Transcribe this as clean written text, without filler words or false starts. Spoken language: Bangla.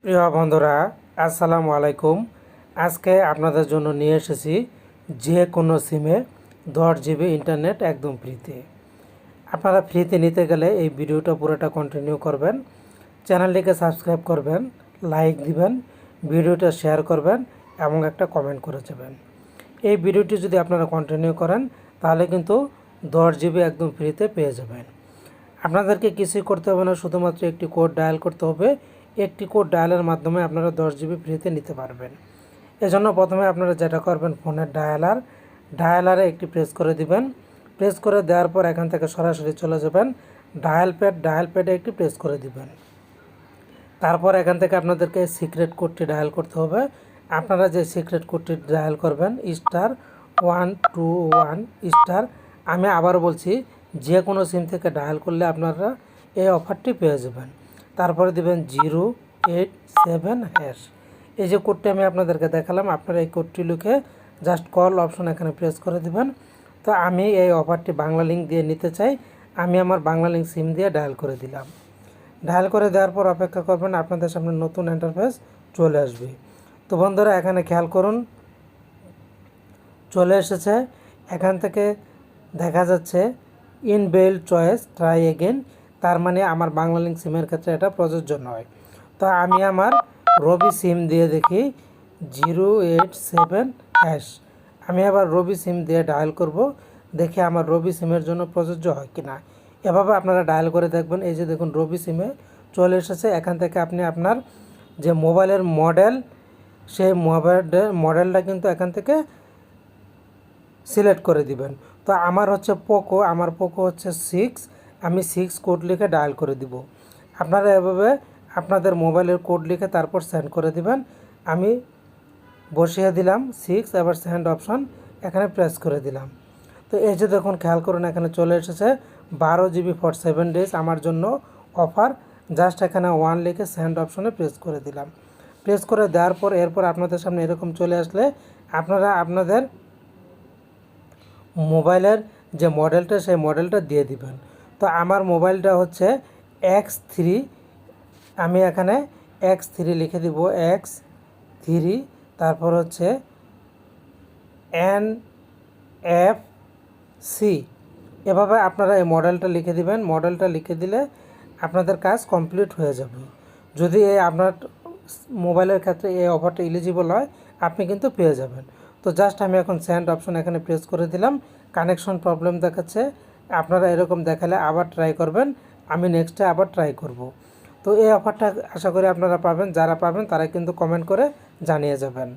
প্রিয় বন্ধুরা, আসসালামু আলাইকুম। আজকে আপনাদের জন্য নিয়ে এসেছি যে কোনো সিমে 10 জিবি ইন্টারনেট একদম ফ্রিতে। আপনারা ফ্রিতে নিতে গেলে এই ভিডিওটা পুরোটা কন্টিনিউ করবেন, চ্যানেলটিকে সাবস্ক্রাইব করবেন, লাইক দিবেন, ভিডিওটা শেয়ার করবেন এবং একটা কমেন্ট করে যাবেন। এই ভিডিওটি যদি আপনারা কন্টিনিউ করেন তাহলে কিন্তু 10 জিবি একদম ফ্রিতে পেয়ে যাবেন। আপনাদেরকে কিছুই করতে হবে না, শুধুমাত্র একটি কোড ডায়াল করতে হবে। একটি কোড ডায়ালের মাধ্যমে আপনারা 10 জিবি ফ্রিতে নিতে পারবেন। এজন্য প্রথমে আপনারা যেটা করবেন, ফোনের ডায়ালারে একটি প্রেস করে দিবেন। প্রেস করে দেওয়ার পর এখান থেকে সরাসরি চলে যাবেন ডায়াল প্যাডে একটি প্রেস করে দিবেন। তারপর এখান থেকে আপনাদেরকে সিক্রেট কোডটি ডায়াল করতে হবে। আপনারা যে সিক্রেট কোডটি ডায়াল করবেন *121*, আমি আবার বলছি, যে কোনো সিম থেকে ডায়াল করলে আপনারা এই অফারটি পেয়ে যাবেন। তারপরে দিবেন 087#। এই যে কোডটি আমি আপনাদেরকে দেখালাম, আপনারা এই কোডটি লিখে জাস্ট কল অপশন এখানে প্রেস করে দিবেন। তো আমি এই অফারটি বাংলা লিঙ্ক দিয়ে নিতে চাই, আমি আমার বাংলা লিঙ্ক সিম দিয়ে ডায়াল করে দিলাম। ডায়াল করে দেওয়ার পর অপেক্ষা করবেন, আপনাদের সামনে নতুন ইন্টারফেস চলে আসবে। তো বন্ধুরা, এখানে খেয়াল করুন, চলে এসেছে। এখান থেকে দেখা যাচ্ছে ইনবিল্ট চয়েস ট্রাই এগেন, তার মানে আমার বাংলা লিঙ্ক সিমের ক্ষেত্রে এটা প্রযোজ্য নয়। তো আমি আমার রবি সিম দিয়ে দেখি 087#। আমি আবার রবি সিম দিয়ে ডায়াল করব, দেখে আমার রবি সিমের জন্য প্রযোজ্য হয় কি না। এভাবে আপনারা ডায়াল করে দেখবেন। এই যে দেখুন, রবি সিমে চলে এসেছে। এখান থেকে আপনি আপনার যে মোবাইলের মডেল, সেই মডেলটা কিন্তু এখান থেকে সিলেক্ট করে দিবেন। তো আমার হচ্ছে পোকো, আমার পোকো হচ্ছে 6, আমি 6 কোড লিখে ডায়াল করে দিব। আপনারা এভাবে আপনাদের মোবাইলের কোড লিখে তারপর সেন্ড করে দিবেন। আমি বসিয়ে দিলাম 6, এবার সেন্ড অপশন এখানে প্রেস করে দিলাম। তো এই যে দেখুন, খেয়াল করুন, এখানে চলে এসেছে 12 জিবি ফর 7 ডেজ আমার জন্য অফার। জাস্ট এখানে 1 লিখে সেন্ড অপশনে প্রেস করে দিলাম। প্রেস করে দেওয়ার পর এরপর আপনাদের সামনে এরকম চলে আসলে আপনারা আপনাদের মোবাইলের যে মডেলটা, সেই মডেলটা দিয়ে দিবেন। তো আমার মোবাইলটা হচ্ছে X3, আমি এখানে X3 লিখে দিব, X3, তারপর হচ্ছে NFC। এভাবে আপনারা এই মডেলটা লিখে দিবেন। মডেলটা লিখে দিলে আপনাদের কাজ কমপ্লিট হয়ে যাবে। যদি এই আপনার মোবাইলের ক্ষেত্রে এই অফারটা এলিজিবল হয়, আপনি কিন্তু পেয়ে যাবেন। তো জাস্ট আমি এখন সেন্ড অপশন এখানে প্রেস করে দিলাম। কানেকশন প্রবলেম দেখাচ্ছে, আপনারা এরকম দেখালে আবার ট্রাই করবেন, আমি নেক্সটে আবার ট্রাই করব। তো এই অফারটা আশা করি আপনারা পাবেন, যারা পাবেন তারা কিন্তু কমেন্ট করে জানিয়ে যাবেন।